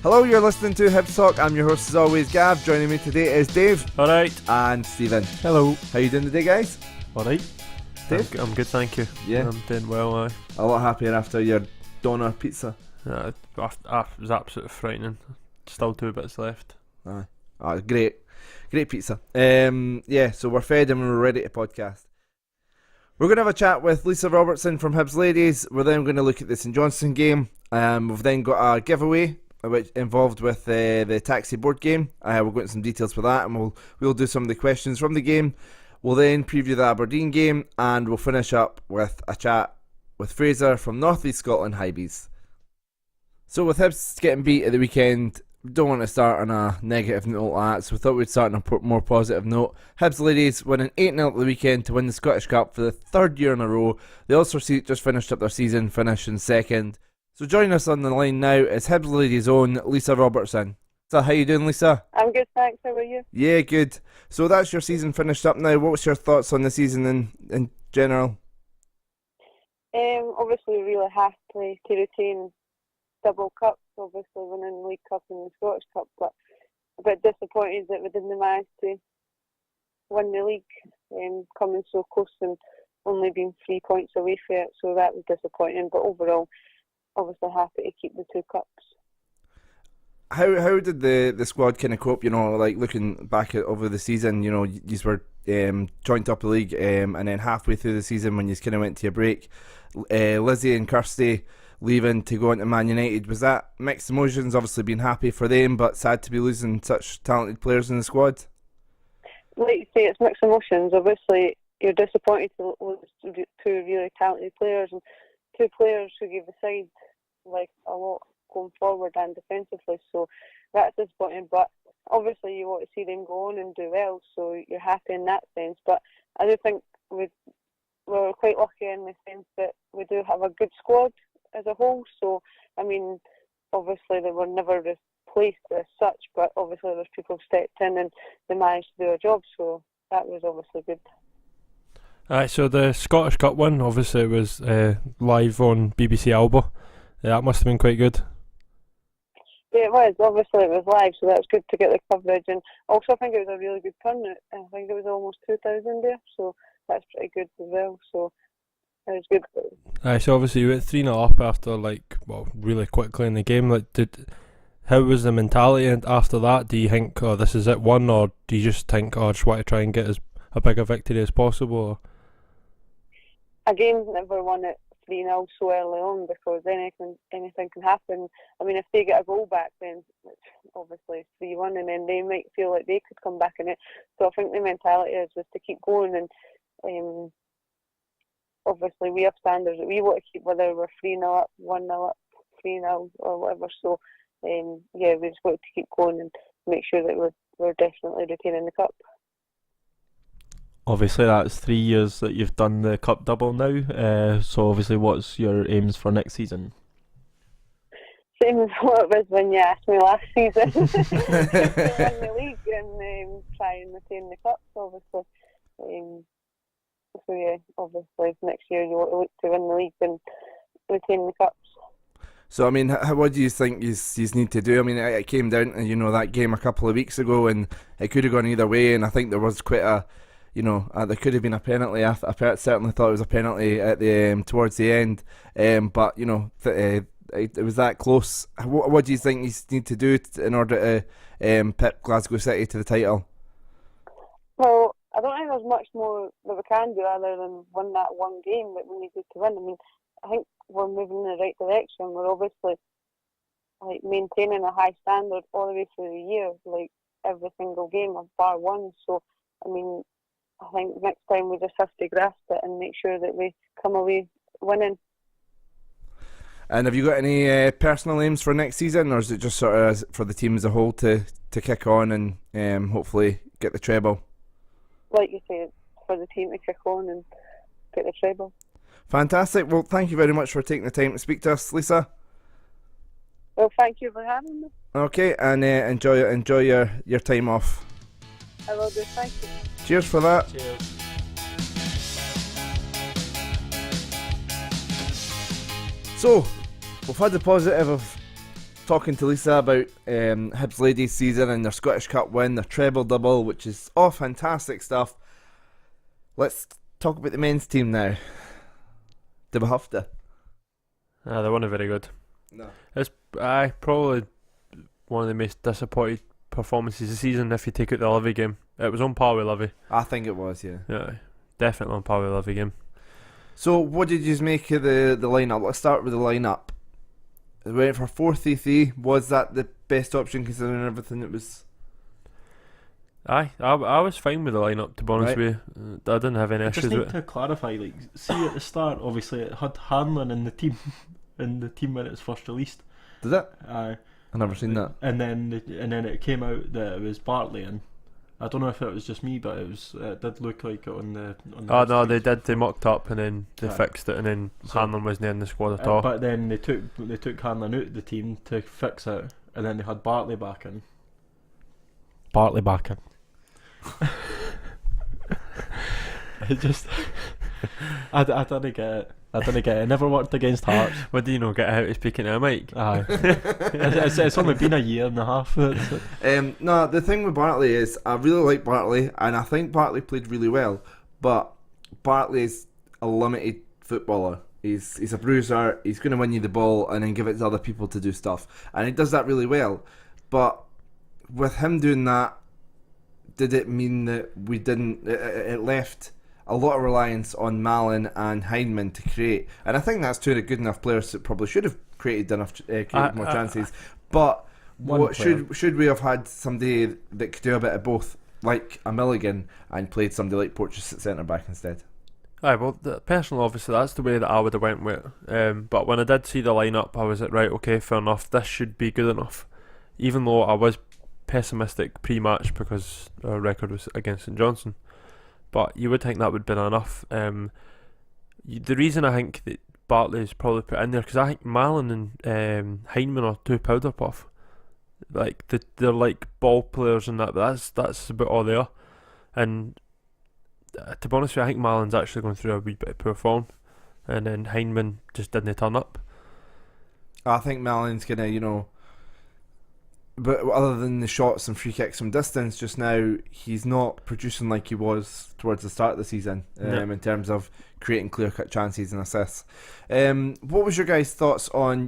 Hello, you're listening to Hibs Talk. I'm your host as always, Gav. Joining me today is Dave. Alright. And Stephen. Hello. How you doing today, guys? Alright. Dave? I'm good, thank you. Yeah. I'm doing well, aye. A lot happier after your doner pizza. It was absolutely frightening. Still 2 bits left. Aye. Great pizza. So we're fed and we're ready to podcast. We're going to have a chat with Lisa Robertson from Hibs Ladies. We're then going to look at the St Johnstone game. We've then got a giveaway which involved with the taxi board game. We'll go into some details for that, and we'll do some of the questions from the game. We'll then preview the Aberdeen game, and we'll finish up with a chat with Frazer from North East Scotland Hibees. So with Hibs getting beat at the weekend, we don't want to start on a negative note like that, so we thought we'd start on a more positive note. Hibs Ladies winning 8-0 at the weekend to win the Scottish Cup for the third year in a row. They also just finished up their season, finishing second. So joining us on the line now is Hibs Ladies' own Lisa Robertson. So how you doing, Lisa? I'm good, thanks. How are you? Yeah, good. So that's your season finished up now. What's your thoughts on the season in general? Obviously really happy to retain double cups, obviously winning the League Cup and the Scottish Cup, but a bit disappointed that we didn't manage to win the league, coming so close and only being 3 points away from it, so that was disappointing, but overall obviously happy to keep the 2 cups. How did the squad kind of cope, like looking back over the season, you were joint up the league, and then halfway through the season when you kind of went to a break, Lizzie and Kirsty leaving to go into Man United, was that mixed emotions? Obviously being happy for them, but sad to be losing such talented players in the squad? Like you say, it's mixed emotions. Obviously you're disappointed to lose 2 really talented players, and 2 players who gave the side like a lot going forward and defensively, so that's disappointing, but obviously you want to see them go on and do well, so you're happy in that sense. But I do think we're quite lucky in the sense that we do have a good squad as a whole, so I mean obviously they were never replaced as such, but obviously there's people who stepped in and they managed to do a job, so that was obviously good. So the Scottish Cup one obviously was live on BBC Alba. That must have been quite good. Yeah, it was. Obviously it was live, so that's good to get the coverage, and also I think it was a really good turnout. I think it was almost 2,000 there, so that's pretty good as well, so it was good. So obviously you went 3-0 up after really quickly in the game. How was the mentality after that? Do you think, this is it, one, or do you just think, I just want to try and get as a big a victory as possible? Or? Again, never won it 3-0 so early on, because anything can happen. I mean, if they get a goal back, then it's obviously 3-1, and then they might feel like they could come back in it. So I think the mentality is just to keep going, and obviously we have standards that we want to keep, whether we're 3-0 up, 1-0 up, 3-0 or whatever. So we just want to keep going and make sure that we're definitely retaining the cup. Obviously that's 3 years that you've done the cup double now, so obviously what's your aims for next season? Same as what it was when you asked me last season. To win the league and try and retain the cups, obviously. Obviously next year you want to look to win the league and retain the cups. So I mean, what do you think you need to do? I mean, it came down to that game a couple of weeks ago, and it could have gone either way, and I think there was quite a there could have been a penalty. I certainly thought it was a penalty at the towards the end, but it was that close. What do you think you need to do in order to pip Glasgow City to the title? Well, I don't think there's much more that we can do other than win that one game that we needed to win. I mean, I think we're moving in the right direction. We're obviously maintaining a high standard all the way through the year, like every single game of bar one. So, I mean, I think next time we just have to grasp it and make sure that we come away winning. And have you got any personal aims for next season, or is it just sort of for the team as a whole to kick on and hopefully get the treble? Like you said, for the team to kick on and get the treble. Fantastic. Well, thank you very much for taking the time to speak to us, Lisa. Well, thank you for having me. Okay, and enjoy your time off. I will do. Thank you. Cheers for that. Cheers. So, we've had the positive of talking to Lisa about Hibs ladies season and their Scottish Cup win, their treble double, which is all fantastic stuff. Let's talk about the men's team now. Do we have to? They weren't very good. No. It's probably one of the most disappointed performances of the season if you take out the Livy game. It was on par with Livy. I think it was, yeah. Yeah, definitely on par with the Livy game. So what did you make of the lineup? Let's start with the lineup. We went for 4-3-3. Was that the best option considering everything that was? I was fine with the lineup, to be honest with you. I didn't have any I just issues need with it. to clarify, like, see at the start, obviously it had Hanlon in the team when it was first released. Did it? I've never seen that. And then it came out that it was Bartley, and I don't know if it was just me, but it did look like it on the Oh no, they did. They mocked up and then they fixed it, and then Hanlon wasn't in the squad at all. But then they took Hanlon out of the team to fix it, and then they had Bartley back in. It just, I didn't get it. It never worked against Hearts. What do you know? Get out of speaking to a mic. Aye. It's only been a year and a half. No, the thing with Bartley is I really like Bartley, and I think Bartley played really well. But Bartley is a limited footballer. He's a bruiser. He's going to win you the ball and then give it to other people to do stuff, and he does that really well. But with him doing that, did it mean that we didn't? It left a lot of reliance on Malin and Heinemann to create, and I think that's two good enough players that probably should have created more chances. But should we have had somebody that could do a bit of both, like a Milligan, and played somebody like Porteous at centre back instead? Aye, well, personally, obviously, that's the way that I would have went with it. But when I did see the lineup, I was like, right, okay, fair enough. This should be good enough. Even though I was pessimistic pre-match because our record was against St Johnstone, but you would think that would have been enough. The reason I think that Bartley is probably put in there, because I think Malin and Heinemann are too powder puff. Like they're like ball players and that, but that's about all they are. And to be honest with you, I think Malin's actually going through a wee bit of poor form, and then Heinemann just didn't turn up. I think Malin's gonna, but other than the shots and free kicks from distance, just now he's not producing like he was towards the start of the season in terms of creating clear-cut chances and assists. What was your guys' thoughts on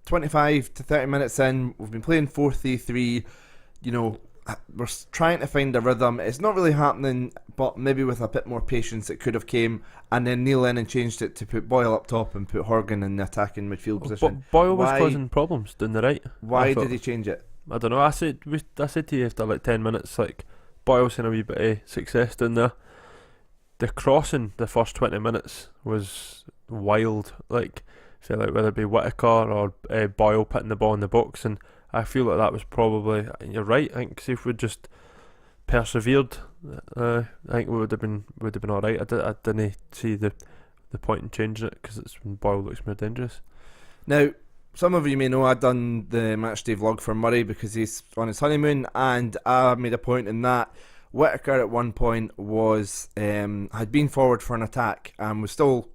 25 to 30 minutes in? We've been playing 4-3-3. We're trying to find a rhythm. It's not really happening, but maybe with a bit more patience it could have came. And then Neil Lennon changed it to put Boyle up top and put Horgan in the attacking midfield position. But Boyle was causing problems down the right. Why did he change it? I don't know. I said to you after like 10 minutes, like, Boyle's in a wee bit of success down there. The crossing the first 20 minutes was wild. Like, say, like whether it be Whittaker or Boyle putting the ball in the box, and I feel like that was probably, you're right, I think if we'd just persevered, I think we would have been alright. I didn't see the point in changing it, because it's when Boyle looks more dangerous. Now, some of you may know I've done the matchday vlog for Murray because he's on his honeymoon, and I made a point in that Whittaker at one point was had been forward for an attack and was still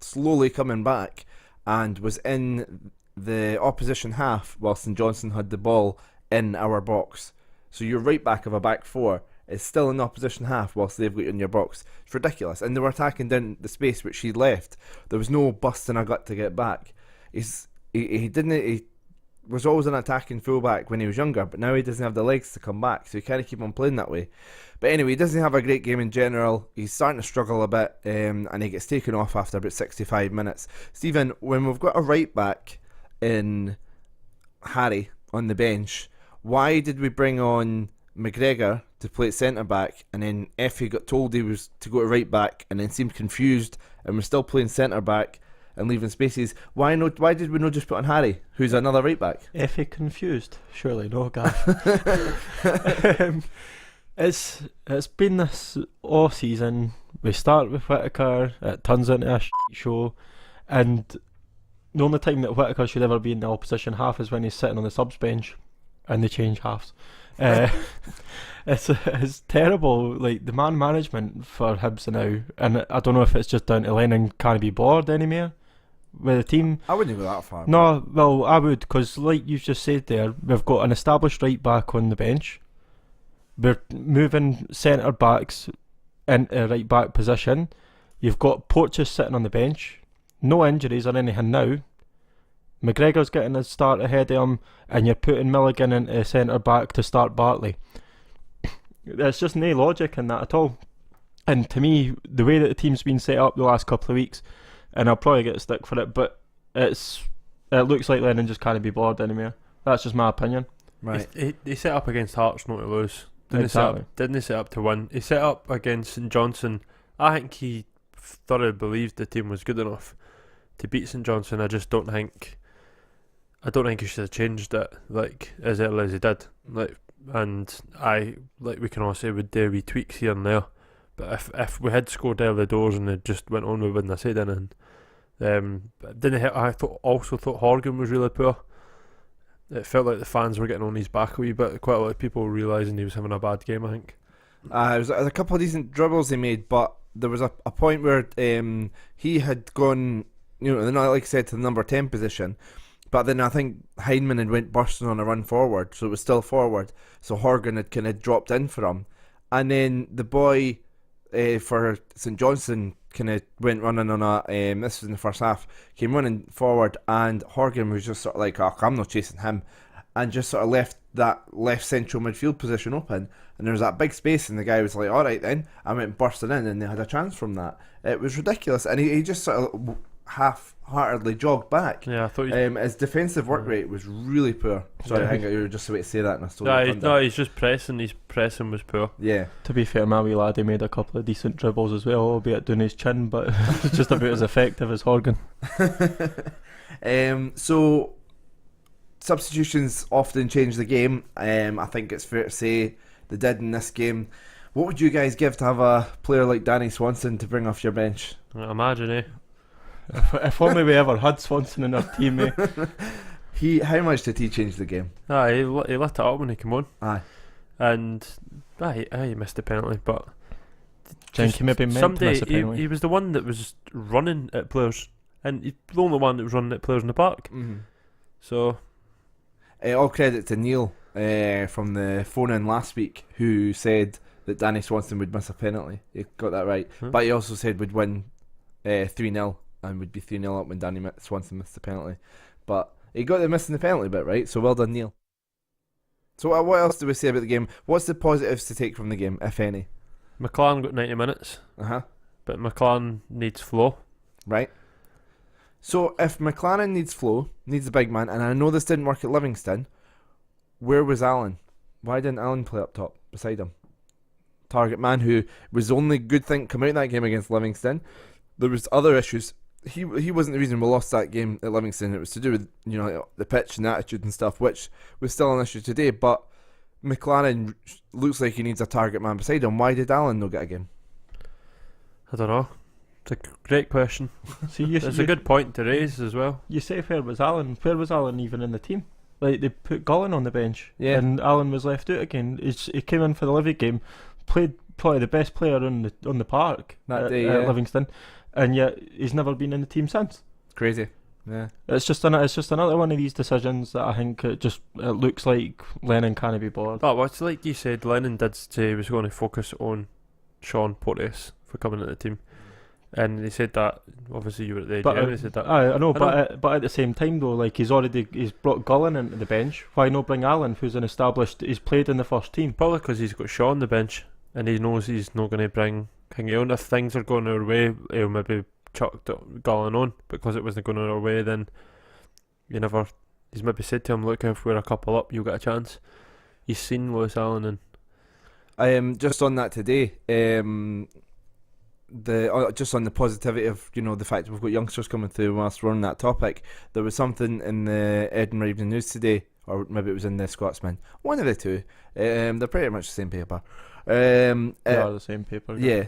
slowly coming back and was in the opposition half while St Johnstone had the ball in our box. So your right back of a back four is still in the opposition half whilst they've got you in your box. It's ridiculous. And they were attacking down the space which he left. There was no busting a gut to get back. He was always an attacking fullback when he was younger, but now he doesn't have the legs to come back, so he can't keep on playing that way. But anyway, he doesn't have a great game in general. He's starting to struggle a bit, and he gets taken off after about 65 minutes. Stephen, when we've got a right back in Harry on the bench, why did we bring on McGregor to play centre back, and then Effie got told he was to go to right back and then seemed confused and was still playing centre back and leaving spaces? Why did we not just put on Harry, who's another right back? Effie confused? Surely no, Gav. It's been this all season. We start with Whittaker, it turns into a show, and the only time that Whittaker should ever be in the opposition half is when he's sitting on the subs bench and they change halves. It's terrible, like the man management for Hibs now, and I don't know if it's just down to Lennon can't be bored anymore with the team. I wouldn't go that far. No, well, I would, because like you've just said there, we've got an established right back on the bench. We're moving centre backs into right back position. You've got Porteous sitting on the bench. No injuries or anything now. McGregor's getting a start ahead of him, and you're putting Milligan into centre back to start Bartley. There's just no logic in that at all. And to me, the way that the team's been set up the last couple of weeks, and I'll probably get a stick for it, but it looks like Lennon just can't be bored anymore. That's just my opinion. Right. He set up against Hearts not to lose. Exactly. Didn't he set up to win? He set up against St Johnstone. I think he thoroughly believed the team was good enough to beat St Johnstone. I don't think he should have changed it like as early as he did. And we can all say we'd do wee tweaks here and there. But if we had scored early doors and it just went on, we wouldn't have said anything. I thought Horgan was really poor. It felt like the fans were getting on his back a wee bit. Quite a lot of people realising he was having a bad game, I think. There was a couple of decent dribbles he made, but there was a point where he had gone, like I said, to the number 10 position. But then I think Heinemann had went bursting on a run forward, so it was still forward. So Horgan had kind of dropped in for him. And then the boy for St Johnstone kind of went running on this was in the first half, came running forward, and Horgan was just sort of like, I'm not chasing him, and just sort of left that left central midfield position open, and there was that big space, and the guy was like, alright then, I went bursting in, and they had a chance from that. It was ridiculous, and he just sort of half-heartedly jogged back. Yeah, I thought his defensive work rate was really poor. Sorry, I think you were just about to say that, and I stole he's just pressing. His pressing was poor. Yeah. To be fair, my wee lad, he made a couple of decent dribbles as well, albeit doing his chin, but it's just about as effective as Horgan. So substitutions often change the game. I think it's fair to say they did in this game. What would you guys give to have a player like Danny Swanson to bring off your bench? I imagine, If only we ever had Swanson in our team, How much did he change the game? He lit it up when he came on. Aye. And he missed the penalty, but Jenky maybe meant to miss a penalty. He was the one that was running at players, and he's the only one that was running at players in the park. Mm-hmm. So all credit to Neil from the phone in last week, who said that Danny Swanson would miss a penalty. He got that right. But he also said would win 3-0 and would be 3-0 up when Danny Swanson missed the penalty. But he got the missing the penalty bit right, so well done, Neil. So what else do we say about the game? What's the positives to take from the game, if any? McLaren got 90 minutes. But McLaren needs flow. Right. So if McLaren needs flow, needs a big man, and I know this didn't work at Livingston, where was Allen? Why didn't Allen play up top beside him? Target man, who was the only good thing come out of that game against Livingston. There was other issues. He wasn't the reason we lost that game at Livingston. It was to do with the pitch and attitude and stuff, which was still an issue today. But McLaren looks like he needs a target man beside him. Why did Allen not get a game? I don't know. It's a great question. It's a good point to raise as well. You say where was Allen? Where was Allen even in the team? Like, they put Gullen on the bench, and Allen was left out again. He came in for the Livy game, played probably the best player on the park that day at Livingston, and yet he's never been in the team since. Crazy. Yeah, it's just another one of these decisions that I think it looks like Lennon can't be bothered. Oh, well, it's like you said, Lennon did say he was going to focus on Sean Porteous for coming into the team, and he said that. Obviously, you were at the AGM. He said that. I know, but at the same time though, like he's brought Gullen into the bench. Why not bring Allen, who's an established? He's played in the first team. Probably because he's got Sean on the bench, and he knows he's not going to bring Kingy on. If things are going our way, he'll maybe chucked Gullen on. Because it wasn't going our way, then he's maybe said to him, look, if we're a couple up, you'll get a chance. He's seen Lewis Allen, and just on that today, just on the positivity of the fact that we've got youngsters coming through. Whilst we're on that topic, there was something in the Edinburgh Evening News today, or maybe it was in the Scotsman, one of the two. They're pretty much the same paper. They are the same paper. Yeah.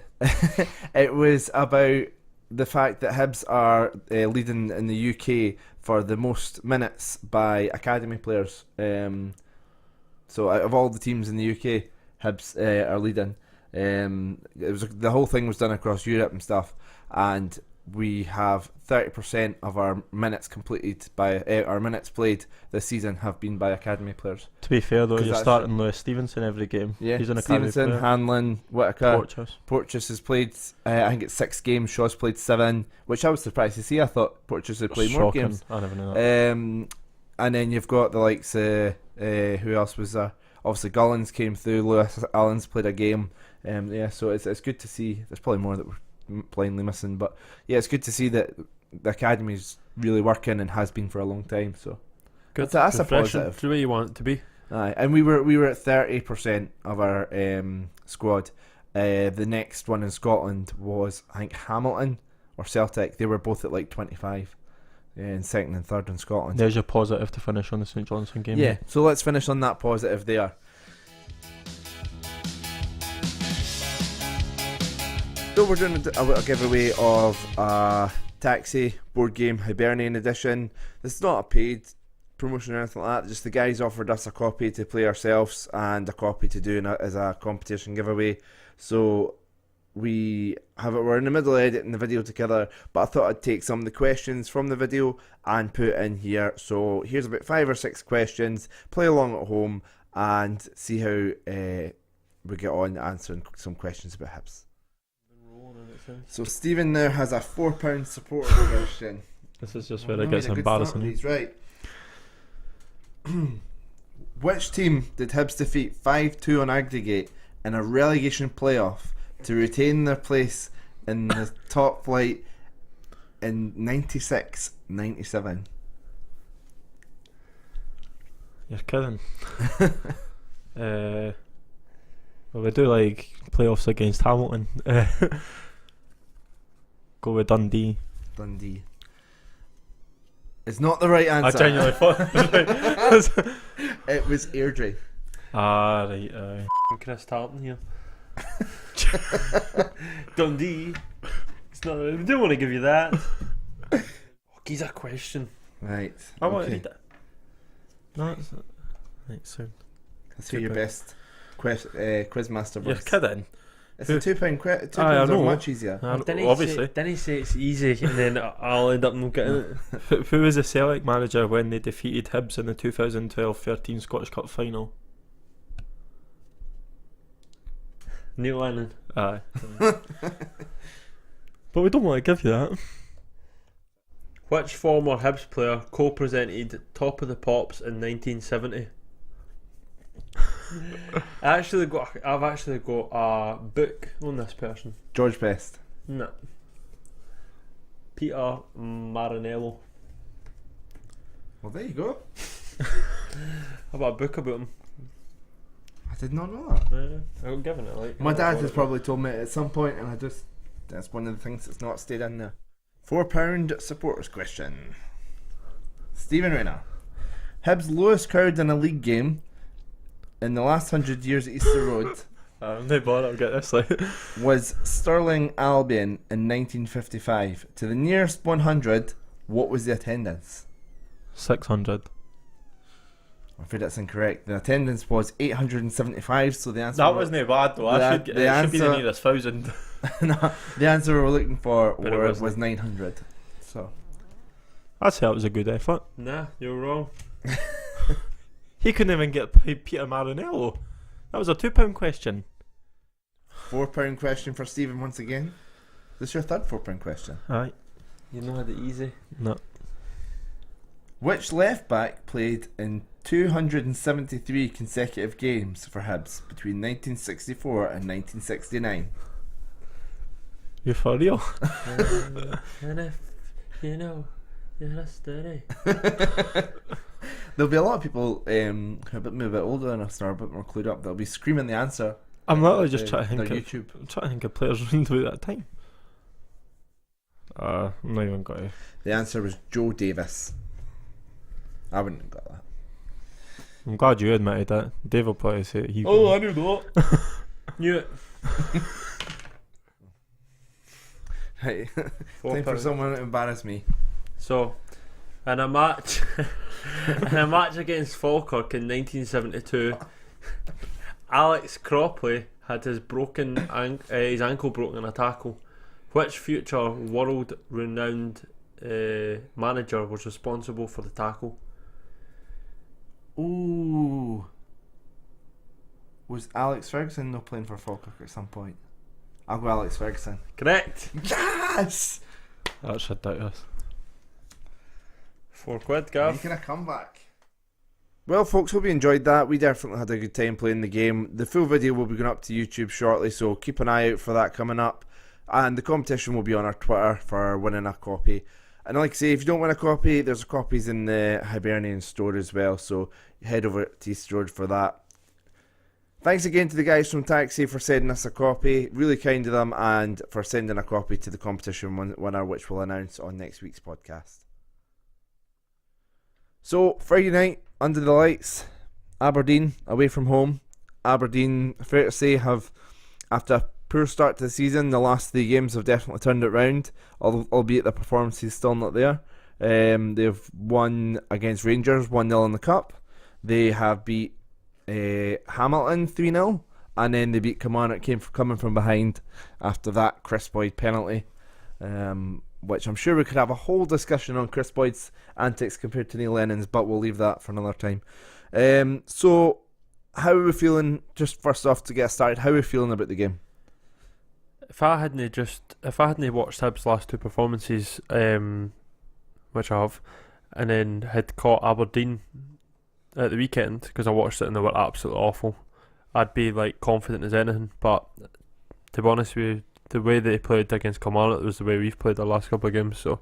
It was about the fact that Hibs are leading in the UK for the most minutes by academy players. So out of all the teams in the UK, Hibs are leading. It was the whole thing was done across Europe and stuff, and we have 30% of our minutes completed by our minutes played this season have been by academy players. To be fair though, 'Cause you're that's- starting Lewis Stevenson every game. Yeah, He's an academy Stevenson, player. Hanlon, Whittaker, Porteous. has played. I think it's 6 games. Shaw's played 7, which I was surprised to see. I thought Porteous had played more Shocking. games. I never knew that. And then you've got the likes of who else was there? Obviously, Gullins came through. Lewis Allen's played a game. So it's good to see. There's probably more that we're blindly missing, but yeah, it's good to see that the academy's really working and has been for a long time. So Good. that's a Refreshing. positive. It's the way you want it to be. Aye, and we were at 30% of our squad. The next one in Scotland was, I think, Hamilton or Celtic. They were both at like 25. And second and third in Scotland. There's your positive to finish on the St Johnstone game. Yeah, so let's finish on that positive there. So we're doing a giveaway of a Taxi board game Hibernian edition. This is not a paid promotion or anything like that. Just the guys offered us a copy to play ourselves and a copy to do as a competition giveaway. So we're in the middle of editing the video together, but I thought I'd take some of the questions from the video and put it in here. So here's about 5 or 6 questions. Play along at home and see how we get on answering some questions about Hibs. So Stephen now has a £4 supporter question. This is just where it gets embarrassing. Right. Which team did Hibs defeat 5-2 on aggregate in a relegation playoff to retain their place in the top flight in 96-97? You're kidding. Well, we do like playoffs against Hamilton. Go with Dundee. It's not the right answer. I genuinely thought It was Airdrie. right. Chris Tarleton here. Dundee. It's not. We don't want to give you that. He's a question. Right. I want to okay. read that. No, it's not. Right, soon. Let's do your best quizmaster You're voice. kidding. It's a £2 quiz. Aye, I £2 are know. much easier. Obviously. Didn't he say it's easy and then I'll end up not getting it? Who was the Celtic manager when they defeated Hibs in the 2012-13 Scottish Cup final? Neil Lennon. Aye. But we don't want to give you that. Which former Hibs player co-presented Top of the Pops in 1970? I've actually got a book on this person. George Best. No. Peter Marinello. Well, there you go. How about a book about him? I did not know that. Yeah, I'm giving it like. My dad has probably told me at some point, and that's one of the things that's not stayed in there. £4 supporters question. Stephen Rayner. Hibs' lowest crowd in a league game in the last 100 years at Easter Road No bother, I'll get this like. was Stirling Albion in 1955. To the nearest 100, what was the attendance? 600. I'm afraid that's incorrect. The attendance was 875, so the answer That wasn't bad though. The- I should get, the it should be the answer- nearest 1,000. No, the answer we were looking for But it was wasn't. 900. So I'd say that was a good effort. Nah, you're wrong. He couldn't even get Peter Marinello. That was a £2 question. £4 question for Stephen once again. This is your third £4 question. Aye. You know had it easy. No. Which left back played in 273 consecutive games for Hibs between 1964 and 1969? You're for real? And if you know your history. There'll be a lot of people who are maybe a bit older than us and are a bit more clued up. They'll be screaming the answer. I'm literally just trying to their think YouTube. I'm trying to think of players running through that time. I'm not even got to. The answer was Joe Davis. I wouldn't have got that. I'm glad you admitted that. Dave will probably say he. I knew that. Knew it. Right. £4. Time for someone to embarrass me. So, in a match against Falkirk in 1972, Alex Cropley had his ankle broken in a tackle. Which future world-renowned manager was responsible for the tackle? Ooh. Was Alex Ferguson not playing for Falkirk at some point? I'll go Alex Ferguson. Correct. Yes! That's ridiculous. £4, Gav. Making a comeback. Well, folks, hope you enjoyed that. We definitely had a good time playing the game. The full video will be going up to YouTube shortly, so keep an eye out for that coming up. And the competition will be on our Twitter for winning a copy. And like I say, if you don't win a copy, there's copies in the Hibernian store as well, so head over to East Road for that. Thanks again to the guys from Taxi for sending us a copy. Really kind of them, and for sending a copy to the competition winner, which we'll announce on next week's podcast. So, Friday night, under the lights, Aberdeen away from home. Aberdeen, fair to say, have, after a poor start to the season, the last 3 games have definitely turned it round, albeit the performance is still not there. They've won against Rangers 1-0 in the Cup. They have beat Hamilton 3-0, and then they beat Kilmarnock coming from behind after that Chris Boyd penalty, which I'm sure we could have a whole discussion on Chris Boyd's antics compared to Neil Lennon's, but we'll leave that for another time. So how are we feeling, just first off to get started, how are we feeling about the game? If I hadn't watched Hibs' last 2 performances, which I have, and then had caught Aberdeen at the weekend, because I watched it and they were absolutely awful, I'd be like confident as anything. But to be honest with you, the way they played against Kilmarnock was the way we've played the last couple of games, so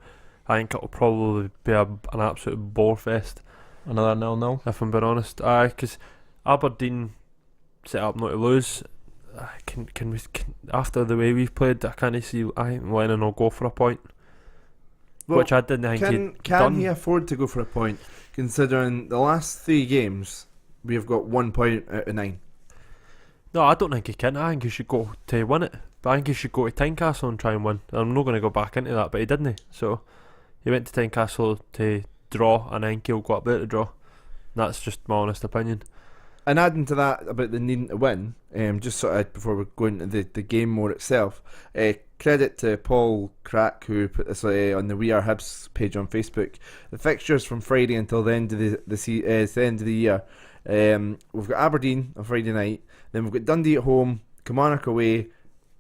I think it'll probably be an absolute bore fest. Another 0-0. If I'm being honest, because Aberdeen set up not to lose. Can we after the way we've played, I can't see. I think Lennon will go for a point, Well, which I didn't think Can he afford to go for a point, considering the last 3 games we have got 1 point out of 9? No, I don't think he can. I think he should go to win it. But I think he should go to Tynecastle and try and win. I'm not going to go back into that, but he didn't. So he went to Tynecastle to draw, and I think he'll go up there to draw. That's just my honest opinion. And adding to that about the needing to win, just sort of before we go into the game more itself, credit to Paul Crack who put this on the We Are Hibs page on Facebook. The fixtures from Friday until the end of the end of the year. We've got Aberdeen on Friday night, then we've got Dundee at home, Kilmarnock away,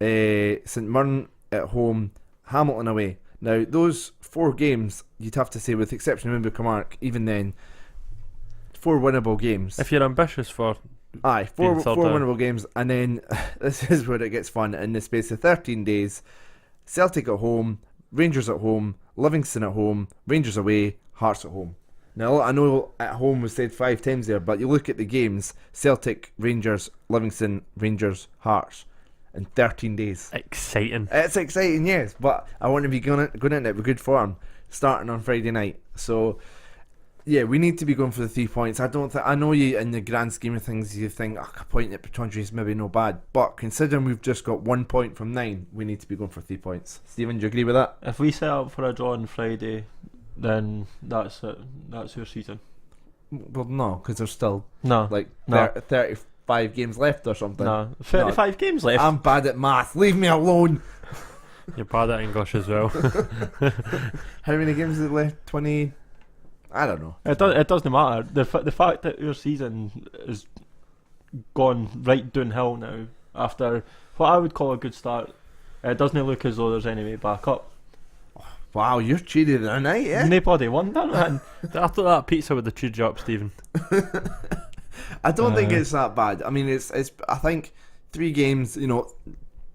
St Mirren at home, Hamilton away. Now those 4 games, you'd have to say, with the exception of maybe Kilmarnock, even then, 4 winnable games. If you're ambitious for 4 winnable games, and then this is where it gets fun. In the space of 13 days, Celtic at home, Rangers at home, Livingston at home, Rangers away, Hearts at home. Now I know at home was said 5 times there, but you look at the games: Celtic, Rangers, Livingston, Rangers, Hearts, in 13 days. Exciting. It's exciting, yes, but I want to be going into it with good form, starting on Friday night. So yeah, we need to be going for the 3 points. I know you, in the grand scheme of things, you think a point at Petronji is maybe no bad, but considering we've just got 1 point from 9, we need to be going for 3 points. Stephen, do you agree with that? If we set up for a draw on Friday, then that's it. That's your season. Well, no, because there's still No. 35 games left or something. No. 35 games left. I'm bad at math. Leave me alone. You're bad at English as well. How many games is left? 20? I don't know. It doesn't matter. The fact that your season is gone right downhill now after what I would call a good start, it doesn't look as though there's any way back up. Wow, you're cheated tonight, yeah? Nobody won that, man. After that pizza with the cheese up, Stephen. I don't think it's that bad. I mean, it's. I think 3 games,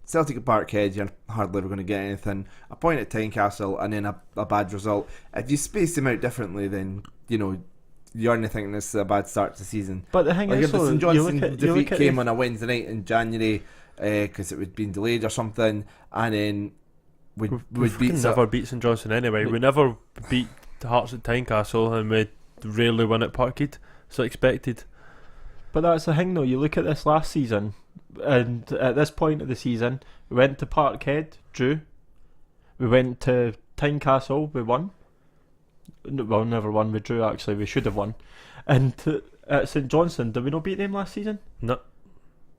Celtic at Parkhead, you're hardly ever going to get anything. A point at Tynecastle, and then a bad result. If you space them out differently, then you're only thinking this is a bad start to the season. But the thing Like is, if the St Johnstone defeat came on on a Wednesday night in January because it would been delayed or something, and then we'd beat. Never beat St Johnstone anyway. We never beat the Hearts at Tynecastle, and we rarely win at Parkhead. So expected. But that's the thing, though. You look at this last season, and at this point of the season, we went to Parkhead, drew. We went to Tynecastle, we won. Well, never won, we drew actually, we should have won. And at St Johnstone, did we not beat them last season? No.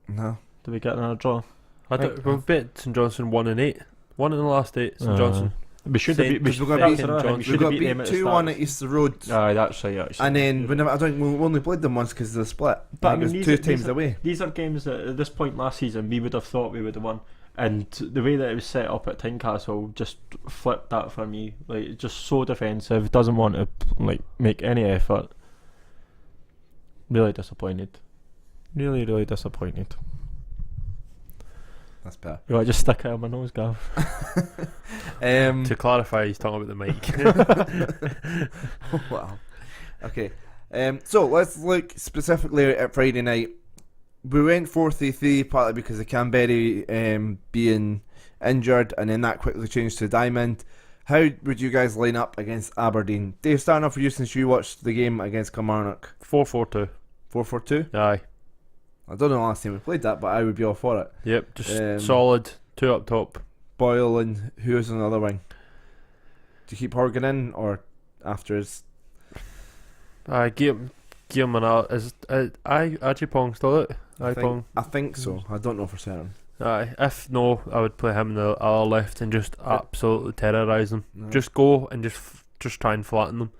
No. Did we get another draw? We've beat St Johnstone 1-8. 1 in the last 8, St Johnstone. We should have beat. Because we're St. going to John's. beat, we got beat 2-1 at Easter Road. Aye, that's right. Actually. And then I think we only played them once because of the split. But I think it was two teams away. These are games that at this point last season we would have thought we would have won, and the way that it was set up at Tynecastle just flipped that for me. Like, just so defensive, doesn't want to make any effort. Really disappointed. Really disappointed. That's better. You want to just stick it on my nose, Gav? To clarify, he's talking about the mic. Wow. Okay. So let's look specifically at Friday night. We went 4-3-3 partly because of Canberry being injured, and then that quickly changed to Diamond. How would you guys line up against Aberdeen? Dave, starting off with you since you watched the game against Kilmarnock. 4-4-2. 4-4-2? Aye. I don't know the last time we played that, but I would be all for it. Yep, just solid. 2 up top. Boyle and who's on the other wing? Do you keep Horgan in or after his? Aye, Guillaume and is Ajipong still it? I think so. I don't know for certain. Aye, if no, I would play him in the other left and just absolutely terrorise them. No. Just go and just try and flatten them.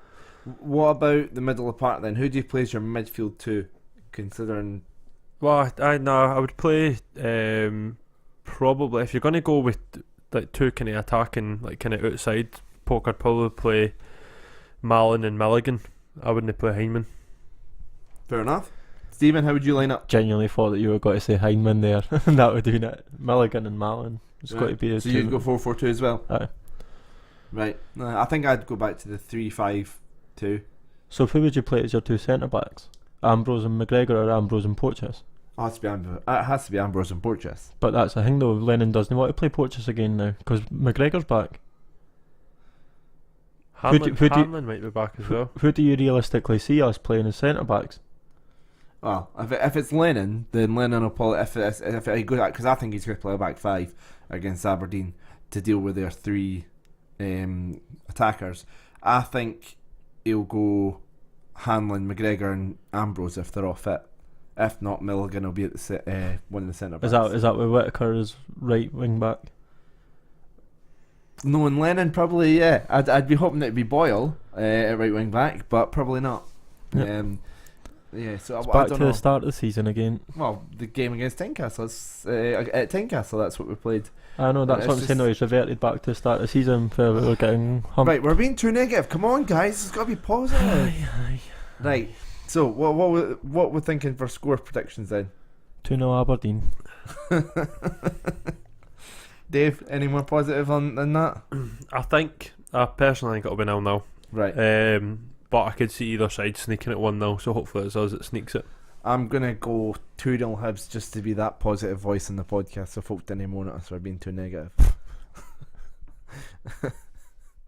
What about the middle of the park then? Who do you play as your midfield two? Considering. Well, I would play probably if you're going to go with like 2 kind of attacking, like kind of outside poke, I'd probably play Malin and Milligan. I wouldn't play Heineman. Fair enough. Stephen, how would you line up? Genuinely thought that you were going to say Heineman there. That would have been it. Milligan and Malin. It's got to be. So you'd go 4-4-2 as well. Aye. Right. No, I think I'd go back to the 3-5-2. So who would you play as your 2 centre backs? Ambrose and McGregor or Ambrose and Porteous? It has to be Ambrose and Porteous. But that's the thing though, Lennon doesn't want to play Porteous again now because McGregor's back. Hanlon might be back as well. Who do you realistically see us playing as centre backs? Well, if it's Lennon, then Lennon will probably if he goes, because I think he's going to play a back 5 against Aberdeen to deal with their 3 attackers. I think he'll go Hanlon, McGregor, and Ambrose if they're all fit. If not, Milligan will be at the one of the centre backs. Is that with Whittaker as right wing back? No, and Lennon probably, yeah. I'd be hoping it'd be Boyle at right wing back, but probably not. Yep. Yeah, so It's I back don't to know. the start of the season again. Well, the game against Tynecastle, at Tynecastle, that's what we played. I know, that's It's what I'm just- saying though, he's reverted back to the start of the season where we were getting humped. Right, we're being too negative. Come on, guys, it's got to be positive. Right, so what we're thinking for score predictions then? 2-0 Aberdeen. Dave, any more positive than that? I personally think it'll be 0-0. Right, But I could see either side sneaking at 1-0, so hopefully it's us that sneaks it. I'm going to go 2-0 Hibs just to be that positive voice in the podcast so folk didn't moan at us for being too negative.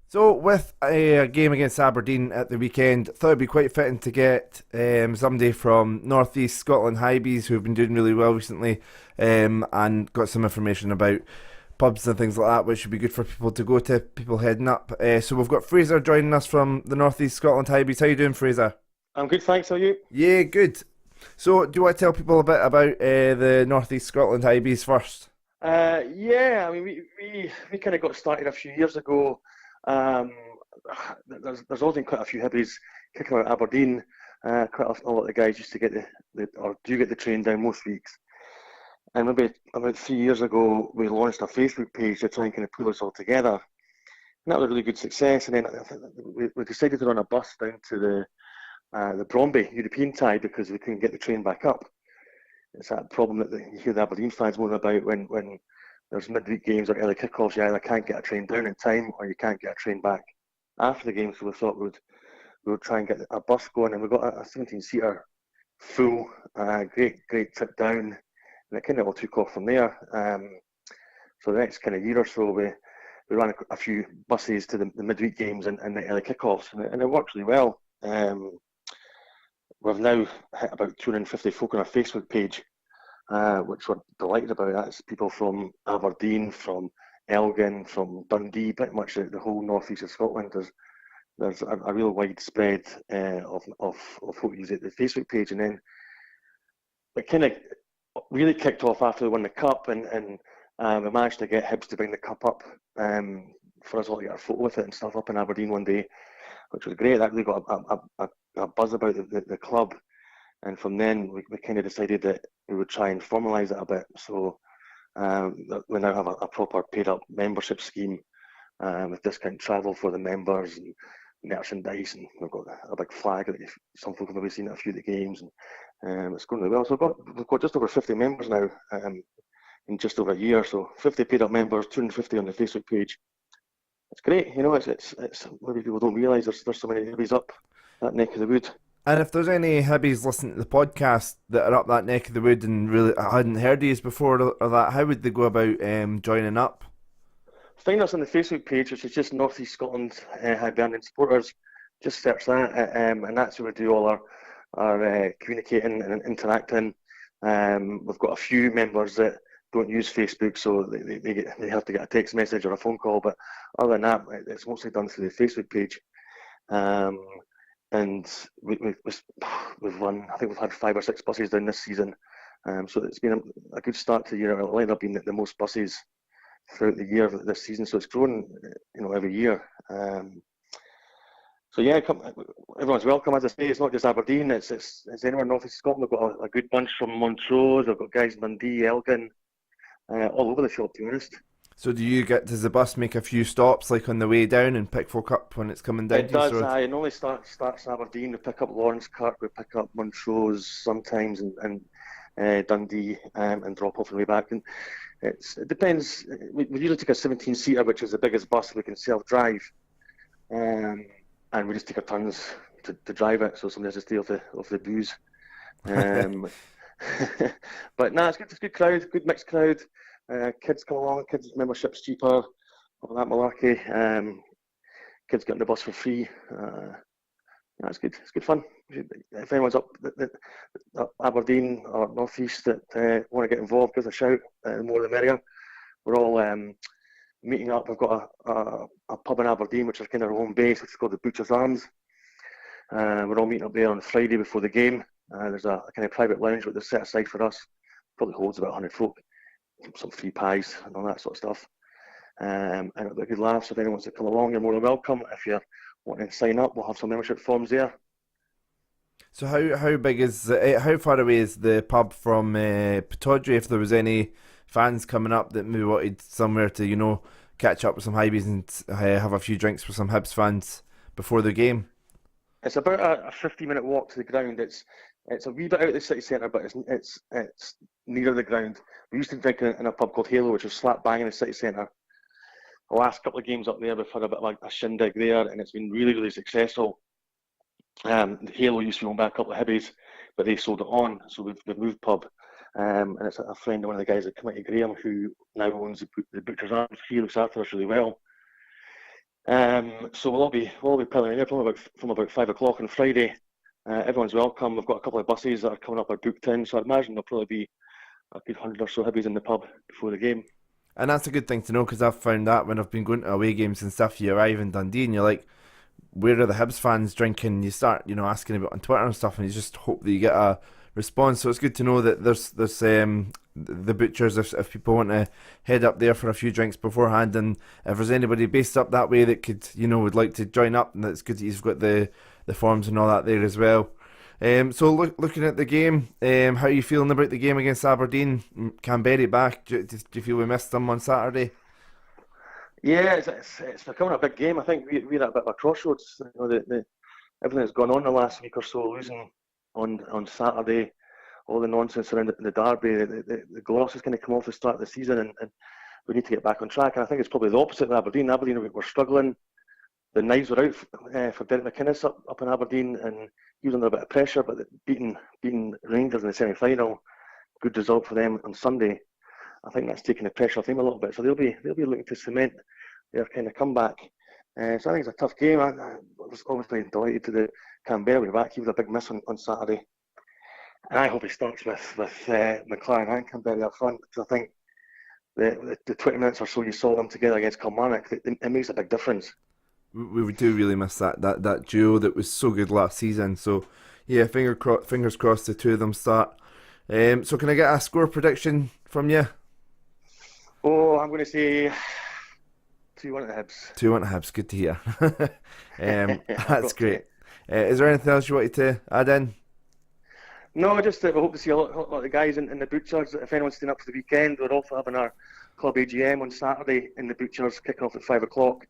So with a game against Aberdeen at the weekend, thought it'd be quite fitting to get somebody from North East Scotland Hibees who have been doing really well recently, and got some information about pubs and things like that, which would be good for people to go to, people heading up. So we've got Frazer joining us from the North East Scotland Hibees. How you doing, Frazer? I'm good, thanks. How are you? Yeah, good. So do you want to tell people a bit about the North East Scotland Hibees first? Yeah, I mean, we kind of got started a few years ago. There's always been quite a few Hibbies kicking out Aberdeen. Quite a lot of the guys used to get the train down most weeks. And maybe about 3 years ago, we launched a Facebook page to try and kind of pull us all together. And that was a really good success. And then I think we decided to run a bus down to the Bromby European tie because we couldn't get the train back up. It's that problem that you hear the Aberdeen fans moan about when there's midweek games or early kickoffs. You either can't get a train down in time or you can't get a train back after the game. So we thought we would try and get a bus going, and we got a 17-seater full, great trip down, and it kind of all took off from there. So the next kind of year or so, we ran a few buses to the midweek games and the early kickoffs, and it worked really well. We've now hit about 250 folk on our Facebook page, which we're delighted about. That's people from Aberdeen, from Elgin, from Dundee, pretty much the whole North East of Scotland. There's a real wide spread of folk use the Facebook page, and then it kind of really kicked off after we won the cup, and We managed to get Hibs to bring the cup up for us all to get our photo with it and stuff up in Aberdeen one day, which was great. That really got a buzz about the club. And from then, we kind of decided that we would try and formalise it a bit. So we now have a proper paid-up membership scheme with discount travel for the members and merchandise, and we've got a big flag that some folk have maybe seen at a few of the games, and it's going really well. So we've got just over 50 members now in just over a year. So 50 paid-up members, 250 on the Facebook page. It's great, you know. It's maybe people don't realise there's so many Hibbies up that neck of the wood. And if there's any Hibbies listening to the podcast that are up that neck of the wood and really hadn't heard of you before or that, how would they go about joining up? Find us on the Facebook page, which is just North East Scotland Hibernian Supporters. Just search that, and that's where we do all our communicating and interacting. We've got a few members that don't use Facebook, so they have to get a text message or a phone call. But other than that, it's mostly done through the Facebook page. And we've run, I think we've had 5 or 6 buses down this season. So it's been a good start to the year. It'll end up being the most buses throughout the year this season. So it's grown, every year. So yeah, everyone's welcome. As I say, it's not just Aberdeen. It's anywhere in North East Scotland. We've got a good bunch from Montrose. We've got guys in Dundee, Elgin, all over the shop, to be honest. So does the bus make a few stops like on the way down and pick folk up when it's coming down? It does. It normally starts Aberdeen. We pick up Lawrence Kirk. We pick up Montrose sometimes, and Dundee, and drop off on the way back. And it depends. We usually take a 17-seater, which is the biggest bus we can self-drive, and we just take our turns to drive it. So somebody has to stay off the booze. But no, it's good. It's a good crowd, good mixed crowd. Kids come along. Kids membership's cheaper. All that malarkey. Kids get on the bus for free. Yeah, it's good. It's good fun. If anyone's up Aberdeen or North East that want to get involved, give us a shout. The more the merrier. We're all meeting up. We've got a pub in Aberdeen, which is kind of our home base, which is called the Butcher's Arms. We're all meeting up there on Friday before the game. There's a kind of private lounge which is set aside for us. Probably holds about 100 folk. Some free pies and all that sort of stuff. And it'll be a good laugh. So if anyone wants to come along, you're more than welcome. If you're wanting to sign up, we'll have some membership forms there. So how big is how far away is the pub from Pittodrie? If there was any fans coming up that maybe wanted somewhere to catch up with some Hibees and have a few drinks with some Hibs fans before the game. It's about a 50-minute walk to the ground. It's a wee bit out of the city centre, but it's nearer the ground. We used to drink in a pub called Halo, which was slap bang in the city centre. The last couple of games up there, we've had a bit of a shindig there, and it's been really, really successful. Halo used to be owned by a couple of Hibees, but they sold it on, so we've moved pub. And it's a friend of one of the guys at Committee, Graham, who now owns the Butcher's Arms. He looks after us really well. So we'll all be piling in there from about 5 o'clock on Friday. Everyone's welcome. We've got a couple of buses that are coming up, are booked in, so I'd imagine there'll probably be a good 100 or so Hibbies in the pub before the game. And that's a good thing to know, because I've found that when I've been going to away games and stuff, you arrive in Dundee and you're like, where are the Hibs fans drinking? You start, asking about on Twitter and stuff, and you just hope that you get a response. So it's good to know that there's the Butchers, if people want to head up there for a few drinks beforehand, and if there's anybody based up that way that could, would like to join up, and it's good that you've got the forms and all that there as well. So looking at the game, how are you feeling about the game against Aberdeen? Canberra back, do you feel we missed them on Saturday? Yeah, it's becoming a big game. I think we're at a bit of a crossroads. Everything that's gone on the last week or so, losing on Saturday, all the nonsense around the derby, the gloss is going to come off the start of the season, and we need to get back on track. And I think it's probably the opposite with Aberdeen. Aberdeen were struggling. The knives were out for Derek McInnes up in Aberdeen, and he was under a bit of pressure, but beating Rangers in the semi-final, good result for them on Sunday. I think that's taking the pressure off them a little bit. So they'll be looking to cement their kind of comeback. So I think it's a tough game. I was obviously delighted to the Canberra back. He was a big miss on Saturday. And I hope he starts with McLaren and Canberra up front, because I think the 20 minutes or so you saw them together against Kilmarnock, it makes a big difference. We do really miss that duo that was so good last season. So yeah, fingers crossed the two of them start. So can I get a score prediction from you? Oh, I'm going to say 2-1 to Hibs. 2-1 to Hibs. Good to hear. That's got to great. Is there anything else you wanted to add in? No, just that we hope to see a lot of the guys in the Butchers. If anyone's staying up for the weekend, we're also having our club AGM on Saturday in the Butchers, kicking off at 5 o'clock.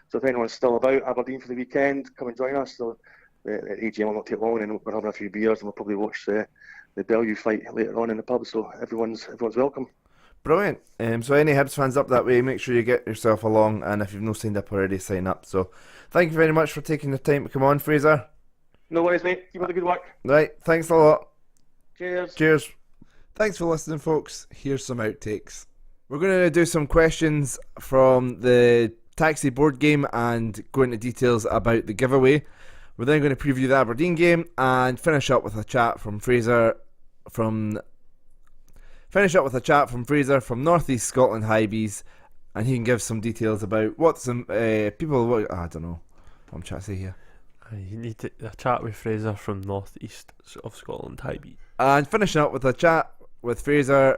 So if anyone's still about Aberdeen for the weekend, come and join us. So the AGM will not take long, and we're having a few beers, and we'll probably watch the Bellew fight later on in the pub. So everyone's welcome. Brilliant. So any Hibs fans up that way, make sure you get yourself along, and if you've not signed up already, sign up. So thank you very much for taking the time to come on, Fraser. No worries, mate. Keep up the good work. Right, thanks a lot. Cheers. Cheers. Thanks for listening, folks. Here's some outtakes. We're going to do some questions from the Taxi board game and go into details about the giveaway. We're then going to preview the Aberdeen game and finish up with a chat from Frazer from North East Scotland Hibees, and he can give some details about what some people. I don't know what I'm trying to say here. You need to a chat with Frazer from North East of Scotland Hibees. And finishing up with a chat with Frazer.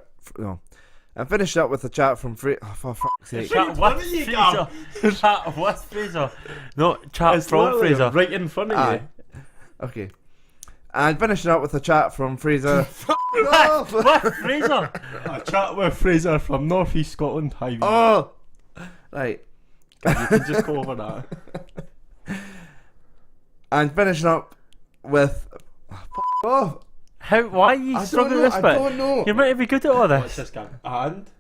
And finishing up with a chat from Frazer. Oh, for fuck's sake. Chat with Frazer. Chat with Frazer. No, chat It's from literally Frazer. right in front of Aye. you. Okay. And finishing up with a chat from Frazer. With Frazer. A chat with Fraser from North East Scotland Hibees. Oh! Right. You can just go over that. And finishing up with. Oh! Why are you I struggling don't with know. this I bit? don't know. You might be good at all What's this. this guy? And?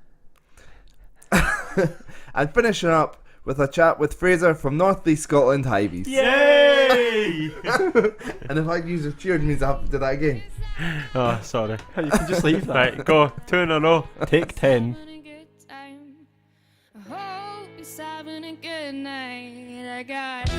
And finishing up with a chat with Frazer from North East Scotland Hibees. Yay! And if I use a cheer, it means I have to do that again. Oh, sorry. You can just leave that. Right, go. 2 in a row. Take 10. I hope he's having a good night. I got